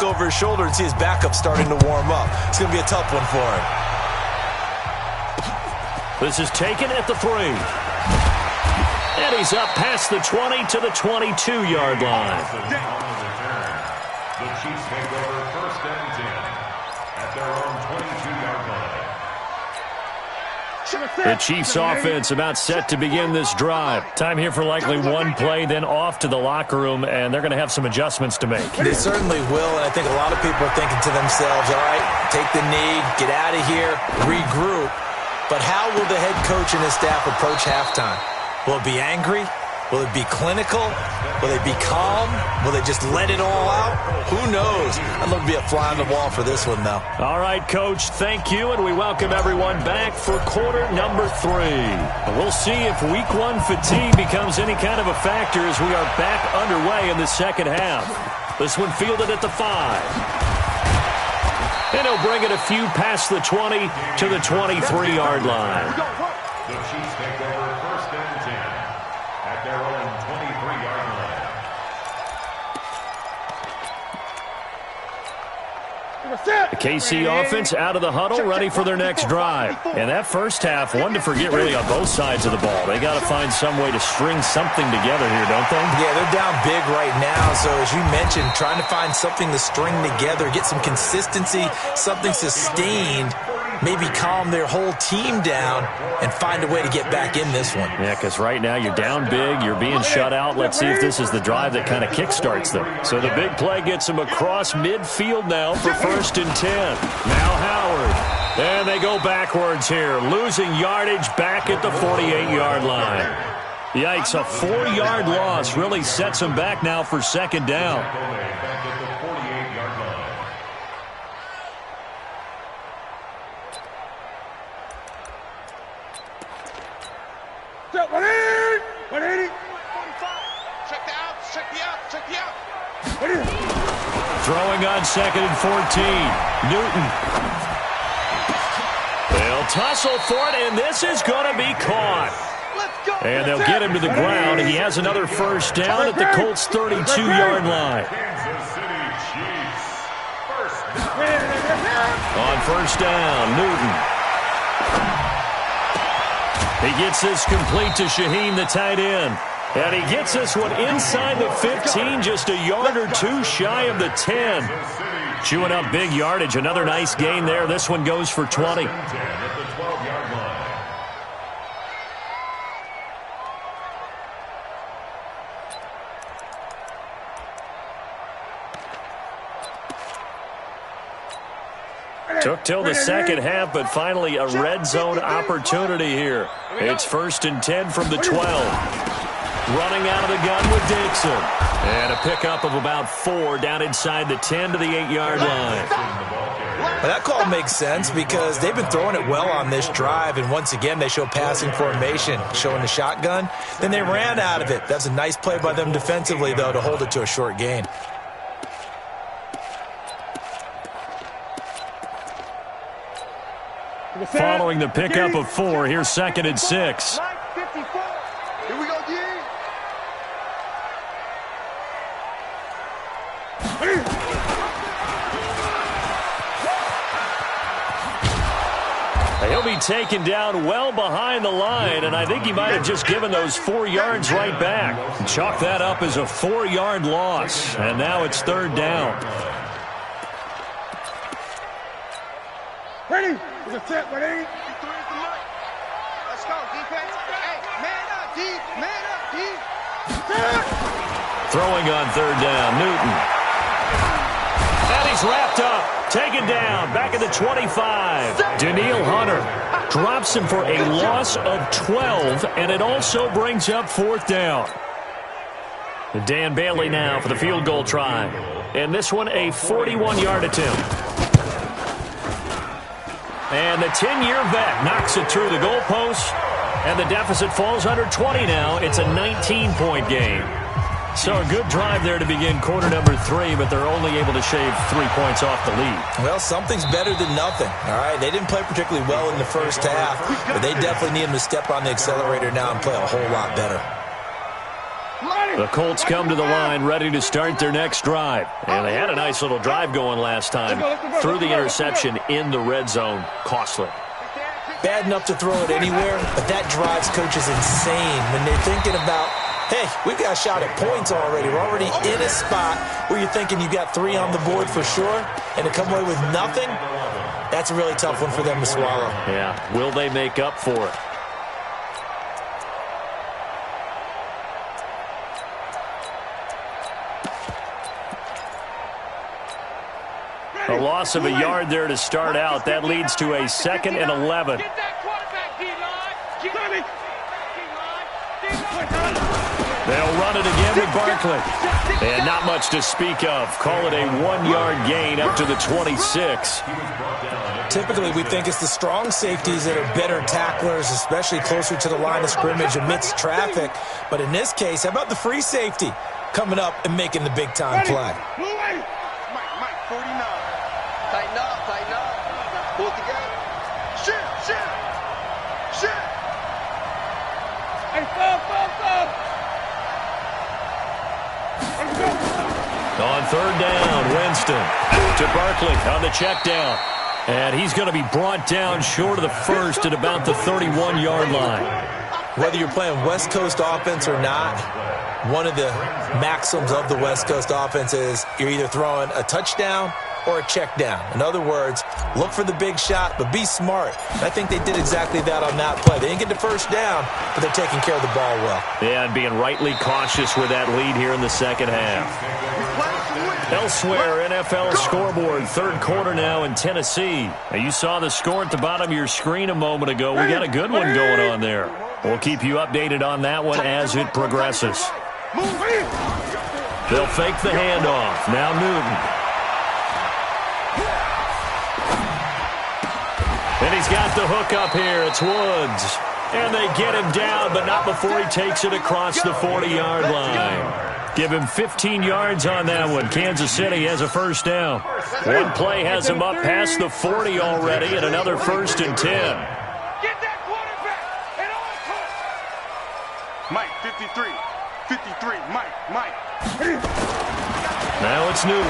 look over his shoulder and see his backup starting to warm up. It's going to be a tough one for him. This is taken at the 3. And he's up past the 20 to the 22-yard line. The Chiefs take over 1st and 10 at their own 22-yard line. The Chiefs offense about set to begin this drive. Time here for likely one play, then off to the locker room, and they're going to have some adjustments to make. They certainly will, and I think a lot of people are thinking to themselves, all right, take the knee, get out of here, regroup. But how will the head coach and his staff approach halftime? Will it be angry? Will it be clinical? Will they be calm? Will they just let it all out? Who knows? I'd love to be a fly on the wall for this one, though. All right, Coach, thank you, and we welcome everyone back for quarter number 3. We'll see if Week 1 fatigue becomes any kind of a factor as we are back underway in the second half. This one fielded at the 5. And he'll bring it a few past the 20 to the 23-yard line. The Chiefs take over 1st and 10 at their own 23-yard line. The KC offense out of the huddle, ready for their next drive. And that first half, one to forget really on both sides of the ball. They got to find some way to string something together here, don't they? Yeah, they're down big right now. So as you mentioned, trying to find something to string together, get some consistency, something sustained, maybe calm their whole team down and find a way to get back in this one. Yeah, because right now you're down big, you're being shut out. Let's see if this is the drive that kind of kickstarts them. So the big play gets them across midfield now for 1st and 10. Now Howard. And they go backwards here, losing yardage back at the 48-yard line. Yikes, a 4-yard loss really sets them back now for 2nd down. Throwing on 2nd and 14. Newton. They'll tussle for it, and this is going to be caught. And they'll get him to the ground. He has another 1st down at the Colts' 32-yard line. On 1st down, Newton. He gets this complete to Shaheen, the tight end. And he gets this one inside the 15, just a yard or two shy of the 10. Chewing up big yardage. Another nice gain there. This one goes for 20. Took till the second half, but finally a red zone opportunity here. It's 1st and 10 from the 12. Running out of the gun with Dixon. And a pickup of about 4 down inside the 10 to the 8-yard line. Well, that call makes sense because they've been throwing it well on this drive, and once again they show passing formation, showing the shotgun. Then they ran out of it. That's a nice play by them defensively, though, to hold it to a short gain. Following the pickup of 4, here's 2nd and 6. Here we go, D. He'll be taken down well behind the line, and I think he might have just given those 4 yards right back. Chalk that up as a 4-yard loss, and now it's 3rd down. Ready? It's a set, ready? Let's go, defense. Hey, man up, D. Man up, D. Throwing on 3rd down, Newton. And he's wrapped up. Taken down, back at the 25. Daniil Hunter drops him for a loss of 12, and it also brings up 4th down. Dan Bailey now for the field goal try. And this one a 41-yard attempt. And the 10-year vet knocks it through the goalpost, and the deficit falls under 20 now. It's a 19-point game. So a good drive there to begin quarter number 3, but they're only able to shave 3 points off the lead. Well, something's better than nothing, all right? They didn't play particularly well in the first half, but they definitely need them to step on the accelerator now and play a whole lot better. The Colts come to the line, ready to start their next drive. And they had a nice little drive going last time. Threw the interception in the red zone. Costly. Bad enough to throw it anywhere, but that drives coaches insane when they're thinking about, hey, we've got a shot at points already. We're already in a spot where you're thinking you got 3 on the board for sure, and to come away with nothing, that's a really tough one for them to swallow. Yeah, will they make up for it? A loss of a yard there to start out. That leads to a 2nd and 11. Get that quarterback, D-line. Get that They'll run it again with Barkley. And not much to speak of. Call it a 1-yard gain up to the 26. Typically, we think it's the strong safeties that are better tacklers, especially closer to the line of scrimmage amidst traffic. But in this case, how about the free safety coming up and making the big-time play? Mike, 49. Tighten up. Pull it together. Shit. Hey, stop. On 3rd down, Winston to Barkley on the check down. And he's going to be brought down short of the first at about the 31-yard line. Whether you're playing West Coast offense or not, one of the maxims of the West Coast offense is you're either throwing a touchdown or a check down. In other words, look for the big shot, but be smart. And I think they did exactly that on that play. They didn't get the first down, but they're taking care of the ball well. Yeah, and being rightly cautious with that lead here in the second half. Elsewhere, NFL scoreboard, 3rd quarter now in Tennessee. Now, you saw the score at the bottom of your screen a moment ago. We got a good one going on there. We'll keep you updated on that one as it progresses. They'll fake the handoff. Now Newton. And he's got the hook up here. It's Woods. And they get him down, but not before he takes it across the 40-yard line. Give him 15 yards on that one. Kansas City has a first down. One play has him up past the 40 already, and another 1st and 10. Get that quarterback at all costs. Mike, 53. Mike. Now it's Newton.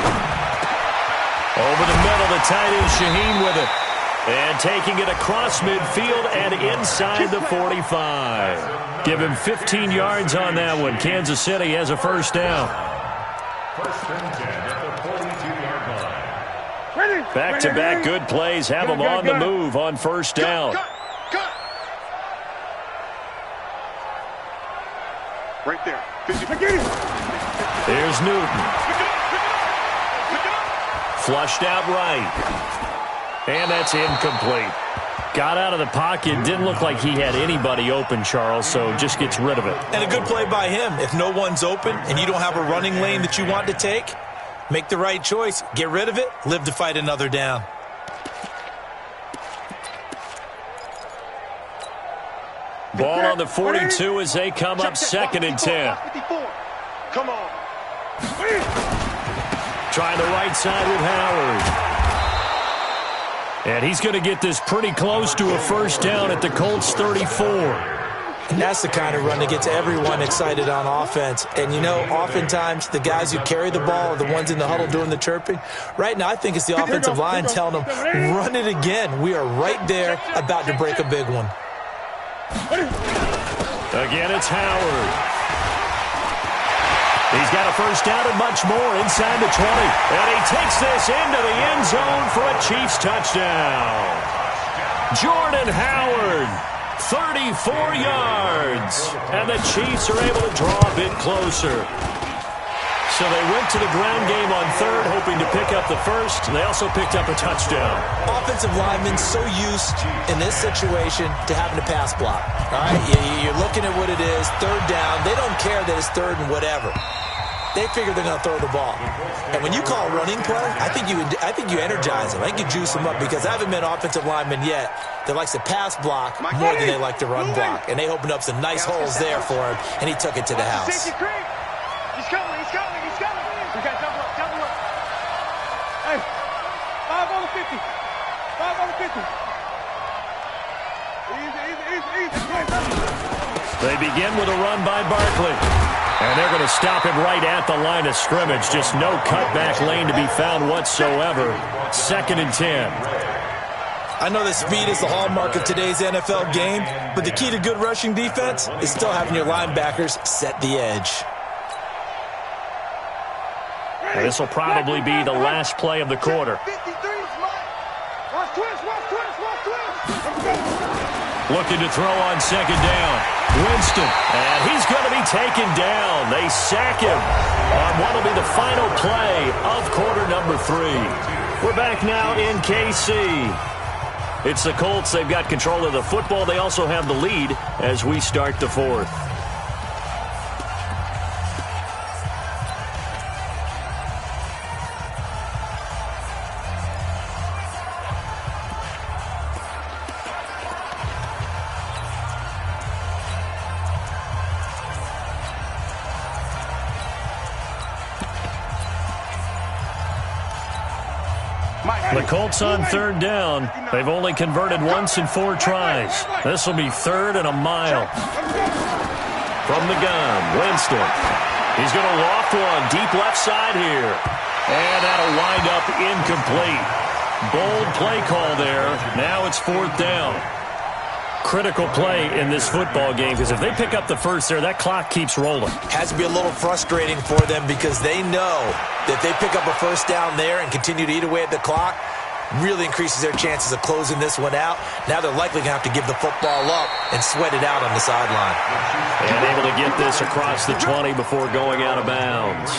Over the middle, the tight end Shaheen with it. And taking it across midfield and inside the 45. Give him 15 yards on that one. Kansas City has a first down. 1st and 10 at the 42-yard line. Back-to-back good plays have them on the move on 1st down. Cut. Right there. There's Newton. Flushed out right. And that's incomplete. Got out of the pocket. Didn't look like he had anybody open, Charles, so just gets rid of it. And a good play by him. If no one's open and you don't have a running lane that you want to take, make the right choice. Get rid of it. Live to fight another down. Ball on the 42 as they come up 2nd and 10. Come on. Trying the right side with Howard. And he's going to get this pretty close to a first down at the Colts 34. And that's the kind of run that gets everyone excited on offense. And, you know, oftentimes the guys who carry the ball are the ones in the huddle doing the chirping. Right now, I think it's the offensive line telling them, run it again. We are right there about to break a big one. Again, it's Howard. He's got a first down and much more inside the 20. And he takes this into the end zone for a Chiefs touchdown. Jordan Howard, 34 yards. And the Chiefs are able to draw a bit closer. So they went to the ground game on 3rd, hoping to pick up the first. They also picked up a touchdown. Offensive linemen so used in this situation to having to pass block. All right, you're looking at what it is, 3rd down. They don't care that it's 3rd and whatever. They figure they're going to throw the ball. And when you call a running play, I think you energize them. I think you juice them up because I haven't met an offensive lineman yet that likes to pass block more than they like to run block. And they opened up some nice holes there for him, and he took it to the house. He's coming. We got double up. Hey, 5 on the 50. 5 on the 50. Easy. They begin with a run by Barkley. And they're going to stop him right at the line of scrimmage. Just no cutback lane to be found whatsoever. 2nd and 10. I know that speed is the hallmark of today's NFL game, but the key to good rushing defense is still having your linebackers set the edge. And this will probably be the last play of the quarter. Looking to throw on 2nd down. Winston, and he's going to be taken down. They sack him on what will be the final play of quarter number 3. We're back now in KC. It's the Colts. They've got control of the football. They also have the lead as we start the 4th. The Colts on 3rd down. They've only converted once in 4 tries. This will be 3rd and a mile. From the gun, Winston. He's going to loft one deep left side here. And that'll wind up incomplete. Bold play call there. Now it's 4th down. Critical play in this football game because if they pick up the first there, that clock keeps rolling. Has to be a little frustrating for them because they know that if they pick up a first down there and continue to eat away at the clock, really increases their chances of closing this one out. Now they're likely going to have to give the football up and sweat it out on the sideline. And able to get this across the 20 before going out of bounds.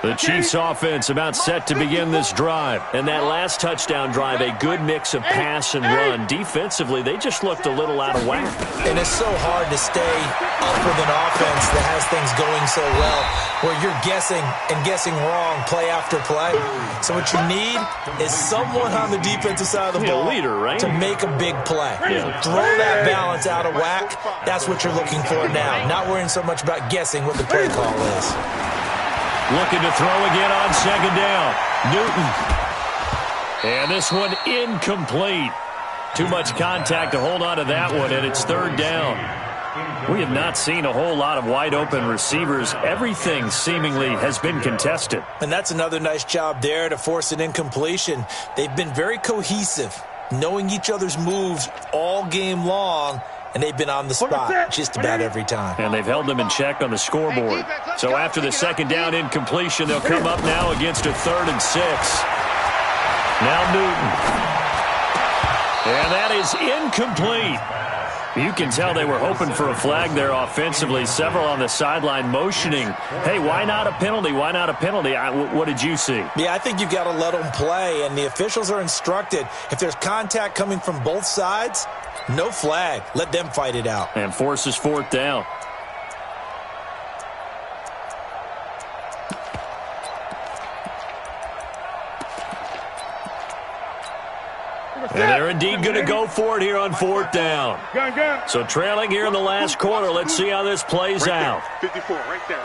The Chiefs offense about set to begin this drive. And that last touchdown drive, a good mix of pass and run. Defensively, they just looked a little out of whack. And it's so hard to stay up with an offense that has things going so well, where you're guessing and guessing wrong play after play. So what you need is someone on the defensive side of the ball leader, right? to make a big play. Throw that balance out of whack. That's what you're looking for now. Not worrying so much about guessing what the play call is. Looking to throw again on 2nd down. Newton. And this one incomplete. Too much contact to hold on to that one, and it's 3rd down. We have not seen a whole lot of wide-open receivers. Everything seemingly has been contested. And that's another nice job there to force an incompletion. They've been very cohesive, knowing each other's moves all game long, and they've been on the spot just about every time. And they've held them in check on the scoreboard. So after the 2nd down incompletion, they'll come up now against a 3rd and 6. Now Newton. And that is incomplete. You can tell they were hoping for a flag there offensively. Several on the sideline motioning, hey, why not a penalty? Why not a penalty? What did you see? Yeah, I think you've got to let them play, and the officials are instructed. If there's contact coming from both sides, no flag. Let them fight it out. And forces 4th down. And they're indeed going to go for it here on 4th down. So trailing here in the last quarter. Let's see how this plays out. 54, right there.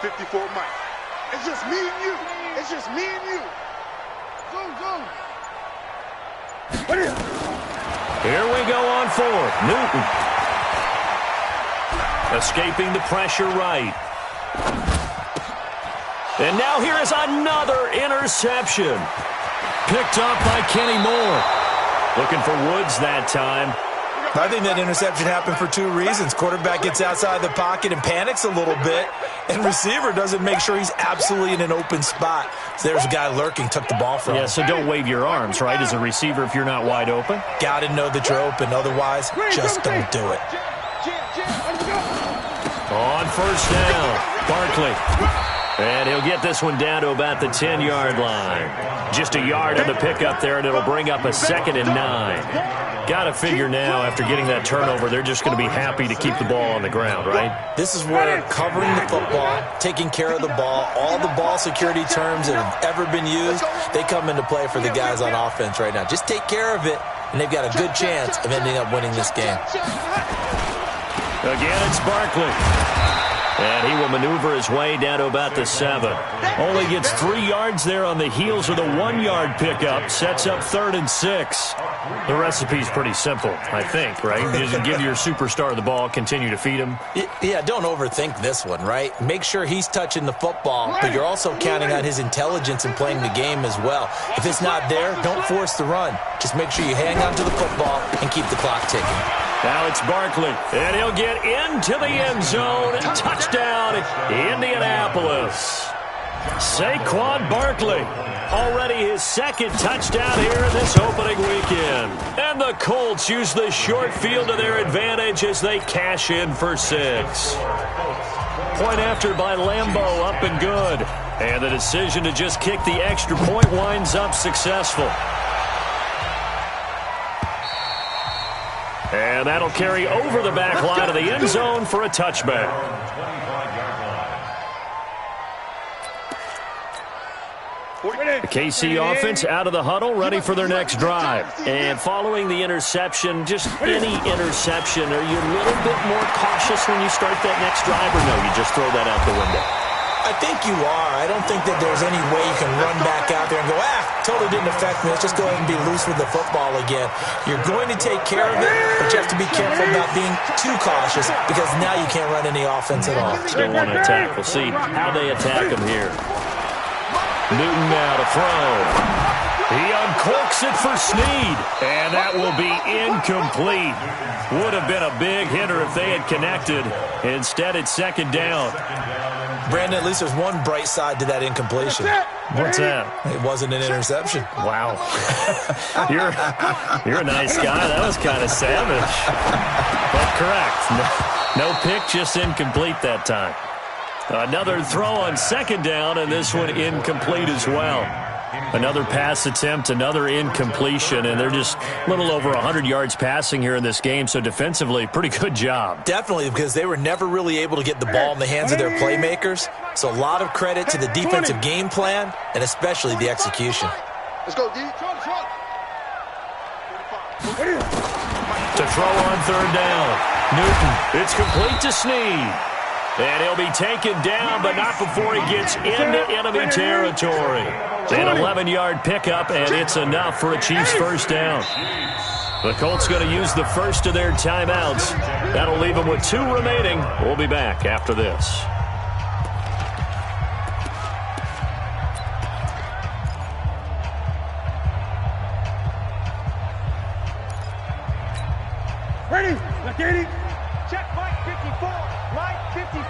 54, Mike. It's just me and you. It's just me and you. Go. Here we go on 4th. Newton. Escaping the pressure right. And now here is another interception. Picked up by Kenny Moore. Looking for Woods that time. I think that interception happened for 2 reasons. Quarterback gets outside the pocket and panics a little bit, and receiver doesn't make sure he's absolutely in an open spot. So there's a guy lurking, took the ball from him. Yeah, so don't wave your arms, right, as a receiver if you're not wide open? Got to know that you're open. Otherwise, just don't do it. On 1st down, Barkley. And he'll get this one down to about the 10-yard line. Just a yard on the pickup there, and it'll bring up a 2nd and 9. Got to figure now, after getting that turnover, they're just going to be happy to keep the ball on the ground, right? This is where covering the football, taking care of the ball, all the ball security terms that have ever been used, they come into play for the guys on offense right now. Just take care of it, and they've got a good chance of ending up winning this game. Again, it's Barkley. And he will maneuver his way down to about the 7. Only gets 3 yards there on the heels of the 1-yard pickup. Sets up 3rd and 6. The recipe's pretty simple, I think, right? Just give your superstar the ball, continue to feed him. Yeah, don't overthink this one, right? Make sure he's touching the football, but you're also counting on his intelligence in playing the game as well. If it's not there, don't force the run. Just make sure you hang on to the football and keep the clock ticking. Now it's Barkley, and he'll get into the end zone. Touchdown, Indianapolis. Saquon Barkley, already his 2nd touchdown here this opening weekend. And the Colts use the short field to their advantage as they cash in for 6. Point after by Lambeau, up and good. And the decision to just kick the extra point winds up successful. And that'll carry over the back line of the end zone for a touchback. The KC offense out of the huddle, ready for their next drive. And following the interception, just any interception, are you a little bit more cautious when you start that next drive, or no, you just throw that out the window? I think you are. I don't think that there's any way you can run back out there and go, totally didn't affect me. Let's just go ahead and be loose with the football again. You're going to take care of it, but you have to be careful about being too cautious because now you can't run any offense at all. Still want to attack. We'll see how they attack him here. Newton now to throw. He uncorks it for Snead, and that will be incomplete. Would have been a big hitter if they had connected. Instead, it's 2nd down. Brandon, at least there's one bright side to that incompletion. What's that? It wasn't an interception. Wow. You're a nice guy. That was kind of savage. But correct. No pick, just incomplete that time. Another throw on 2nd down, and this one incomplete as well. Another pass attempt, another incompletion, and they're just a little over 100 yards passing here in this game, so defensively, pretty good job. Definitely, because they were never really able to get the ball in the hands of their playmakers, so a lot of credit to the defensive game plan, and especially the execution. Let's go, D. To throw on 3rd down, Newton, it's complete to Snead. And he'll be taken down, but not before he gets into enemy territory. An 11-yard pickup, and it's enough for a Chiefs 1st down. The Colts going to use the first of their timeouts. That'll leave them with 2 remaining. We'll be back after this. Ready? Let's get it. Check Mike 54. Mike 54.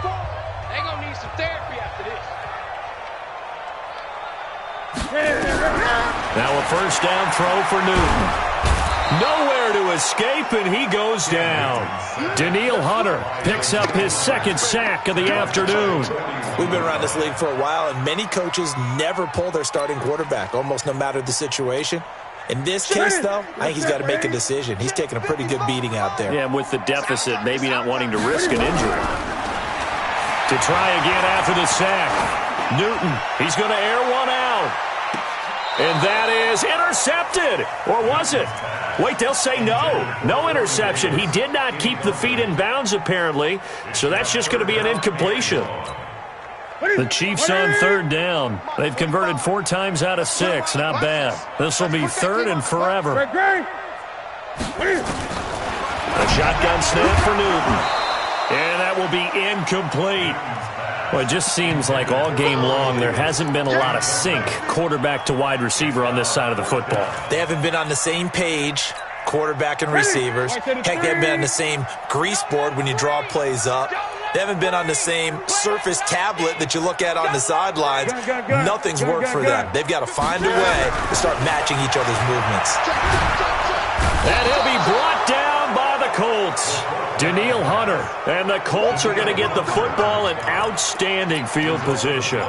They gonna need some therapy after this. Now a 1st down throw for Newton. Nowhere to escape, and he goes down. Daniil Hunter picks up his 2nd sack of the afternoon. We've been around this league for a while, and many coaches never pull their starting quarterback, almost no matter the situation. In this case, though, I think he's got to make a decision. He's taking a pretty good beating out there. Yeah, and with the deficit, maybe not wanting to risk an injury. To try again after the sack. Newton, he's going to air one out. And that is intercepted. Or was it? Wait, they'll say no. No interception. He did not keep the feet in bounds, apparently. So that's just going to be an incompletion. The Chiefs on 3rd down. They've converted 4 times out of 6. Not bad. This will be 3rd and forever. A shotgun snap for Newton. And that will be incomplete. Well, it just seems like all game long there hasn't been a lot of sync quarterback to wide receiver on this side of the football. They haven't been on the same page, quarterback and receivers. Heck, they haven't been on the same grease board when you draw plays up. They haven't been on the same Surface tablet that you look at on the sidelines. Nothing's worked for them. They've got to find a way to start matching each other's movements. And he'll be brought down by the Colts. Daniil Hunter. And the Colts are going to get the football in outstanding field position.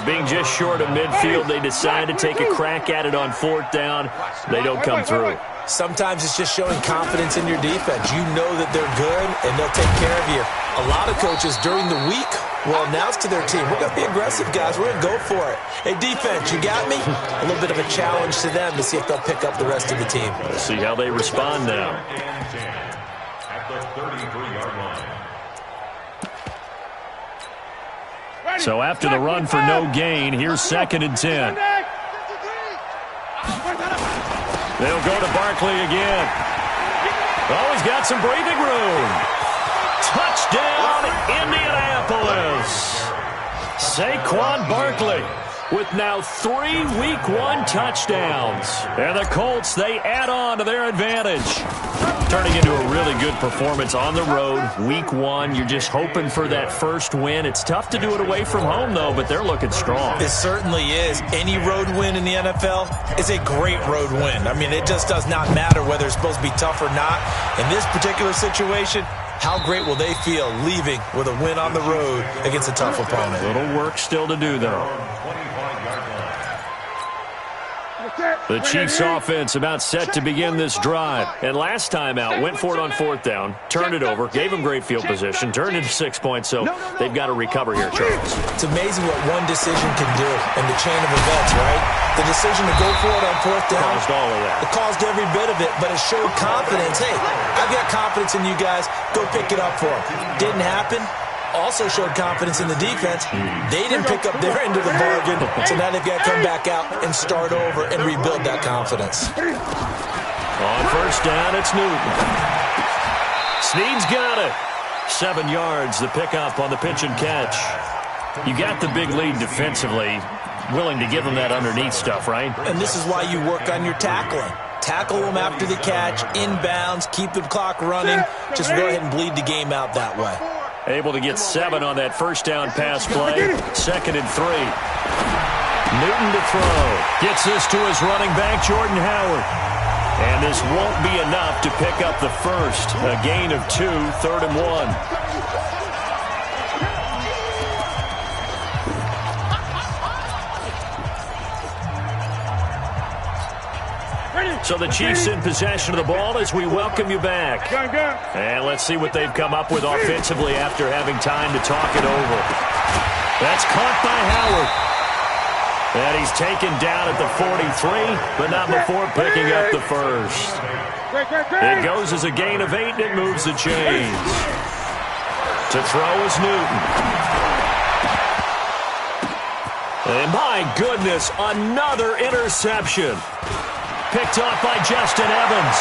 Being just short of midfield, they decide to take a crack at it on 4th down. They don't come through. Sometimes it's just showing confidence in your defense. You know that they're good, and they'll take care of you. A lot of coaches during the week will announce to their team, we're going to be aggressive, guys. We're going to go for it. Hey, defense, you got me? A little bit of a challenge to them to see if they'll pick up the rest of the team. We'll see how they respond now. At the 33-yard line. So after the run for no gain, here's 2nd and 10. They'll go to Barkley again. Oh, he's got some breathing room. Touchdown, Indianapolis. Saquon Barkley with now 3 Week 1 touchdowns. And the Colts, they add on to their advantage. Turning into a really good performance on the road. Week 1, you're just hoping for that first win. It's tough to do it away from home, though, but they're looking strong. It certainly is. Any road win in the NFL is a great road win. I mean, it just does not matter whether it's supposed to be tough or not. In this particular situation, how great will they feel leaving with a win on the road against a tough opponent? Little work still to do, though. The Chiefs offense about set to begin this drive. And last time out, went for it on 4th down, turned it over, gave them great field position, turned it to 6 points, so they've got to recover here, Charles. It's amazing what one decision can do in the chain of events, right? The decision to go for it on 4th down. Caused all of that. It caused every bit of it, but it showed confidence. Hey, I've got confidence in you guys. Go pick it up for them. Didn't happen. Also showed confidence in the defense. They didn't pick up their end of the bargain, so now they've got to come back out and start over and rebuild that confidence. On 1st down, it's Newton. Snead's got it. 7 yards, the pickup on the pitch and catch. You got the big lead defensively. Willing to give them that underneath stuff, right? And this is why you work on your tackling. Tackle them after the catch, inbounds, keep the clock running. Just go ahead and bleed the game out that way. Able to get 7 on that 1st down pass play. 2nd and 3. Newton to throw. Gets this to his running back, Jordan Howard. And this won't be enough to pick up the first. A gain of 2, 3rd and 1. So the Chiefs in possession of the ball as we welcome you back. And let's see what they've come up with offensively after having time to talk it over. That's caught by Howard. And he's taken down at the 43, but not before picking up the first. It goes as a gain of 8, and it moves the chains. To throw is Newton. And my goodness, another interception. Picked off by Justin Evans.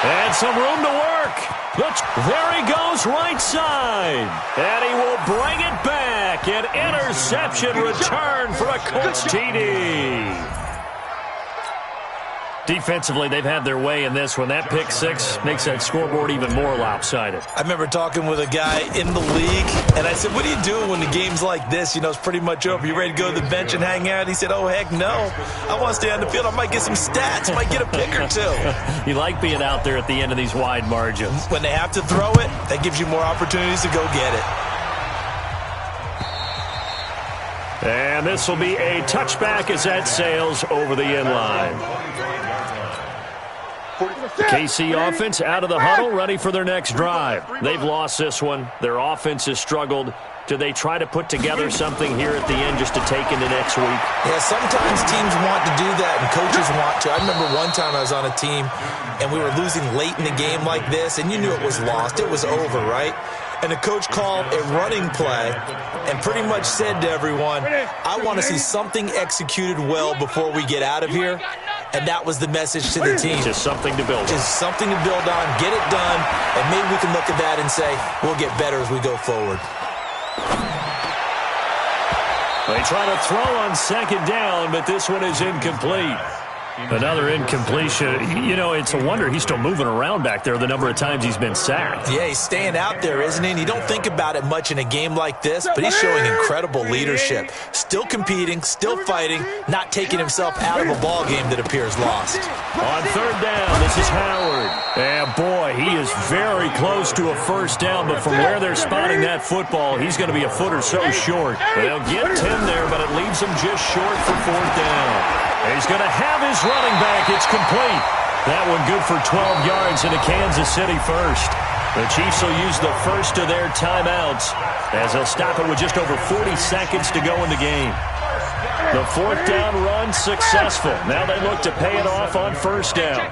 And some room to work. There he goes, right side. And he will bring it back. An interception return for a Colts TD. Defensively, they've had their way in this one. That pick 6 makes that scoreboard even more lopsided. I remember talking with a guy in the league, and I said, what do you do when the game's like this? You know, it's pretty much over. You ready to go to the bench and hang out? He said, oh, heck no. I want to stay on the field. I might get some stats. Might get a pick or 2. You like being out there at the end of these wide margins. When they have to throw it, that gives you more opportunities to go get it. And this will be a touchback as that sails over the end line. The KC offense out of the huddle, ready for their next drive. They've lost this one. Their offense has struggled. Do they try to put together something here at the end just to take into next week? Yeah, sometimes teams want to do that and coaches want to. I remember one time I was on a team and we were losing late in the game like this, and you knew it was lost. It was over, right? And the coach called a running play and pretty much said to everyone, I want to see something executed well before we get out of here. And that was the message to the team. Just something to build on. Just something to build on, get it done, and maybe we can look at that and say, we'll get better as we go forward. They try to throw on 2nd down, but this one is incomplete. Another incompletion. You know, it's a wonder he's still moving around back there the number of times he's been sacked. Yeah, he's staying out there, isn't he? And you don't think about it much in a game like this, but he's showing incredible leadership. Still competing, still fighting, not taking himself out of a ball game that appears lost. On 3rd down, this is Howard. And boy, he is very close to a first down, but from where they're spotting that football, he's going to be a foot or so short. They'll get 10 there, but it leaves him just short for 4th down. He's going to have his running back. It's complete. That one good for 12 yards into Kansas City first. The Chiefs will use the first of their timeouts as they'll stop it with just over 40 seconds to go in the game. The 4th down run successful. Now they look to pay it off on 1st down.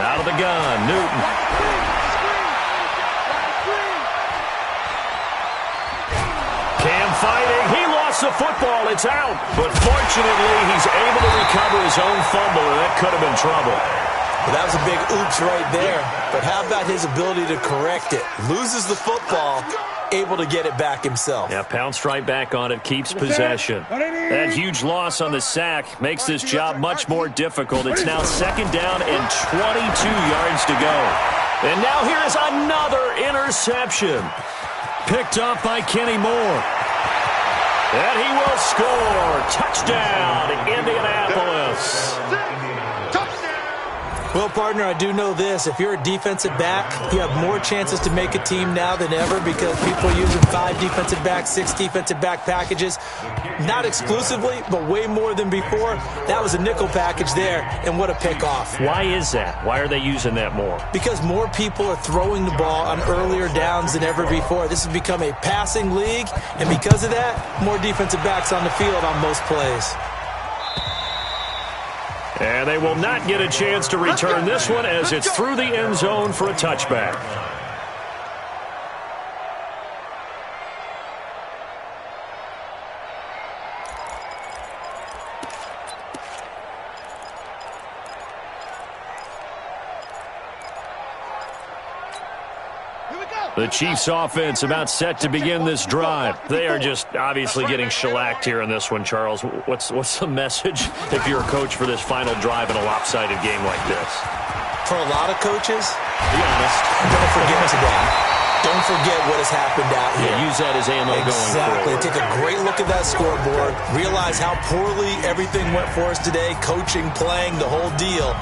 Out of the gun, Newton. lost the football. It's out. But fortunately, he's able to recover his own fumble, and that could have been trouble. Well, that was a big oops right there. But how about his ability to correct it? Loses the football, able to get it back himself. Yeah, pounced right back on it, keeps possession. That huge loss on the sack makes this job much more difficult. It's now 2nd down and 22 yards to go. And now here is another interception. Picked up by Kenny Moore. And he will score. Touchdown, Indianapolis. Well, partner, I do know this. If you're a defensive back, you have more chances to make a team now than ever because people are using 5 defensive backs, 6 defensive back packages. Not exclusively, but way more than before. That was a nickel package there, and what a pickoff. Why is that? Why are they using that more? Because more people are throwing the ball on earlier downs than ever before. This has become a passing league, and because of that, more defensive backs on the field on most plays. And they will not get a chance to return this one as it's through the end zone for a touchback. The Chiefs offense about set to begin this drive. They are just obviously getting shellacked here in this one, Charles. What's the message if you're a coach for this final drive in a lopsided game like this? For a lot of coaches, be honest, don't forget today. Don't forget what has happened out here. Yeah, use that as ammo going forward. Take a great look at that scoreboard. Realize how poorly everything went for us today. Coaching, playing, the whole deal.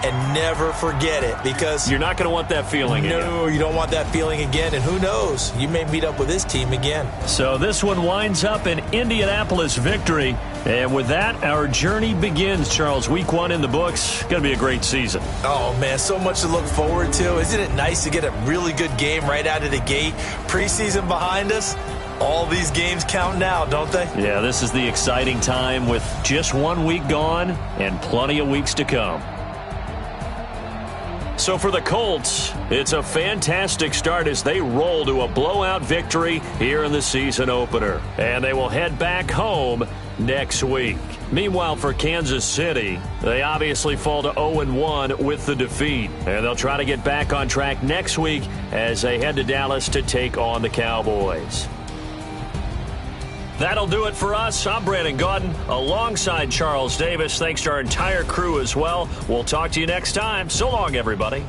And never forget it because you're not going to want that feeling again. No, you don't want that feeling again. And who knows? You may meet up with this team again. So this one winds up an Indianapolis victory. And with that, our journey begins, Charles. Week 1 in the books. Going to be a great season. Oh, man, so much to look forward to. Isn't it nice to get a really good game right out of the gate? Preseason behind us. All these games count now, don't they? Yeah, this is the exciting time with just 1 week gone and plenty of weeks to come. So for the Colts, it's a fantastic start as they roll to a blowout victory here in the season opener. And they will head back home next week. Meanwhile, for Kansas City, they obviously fall to 0-1 with the defeat. And they'll try to get back on track next week as they head to Dallas to take on the Cowboys. That'll do it for us. I'm Brandon Gaudin alongside Charles Davis. Thanks to our entire crew as well. We'll talk to you next time. So long, everybody.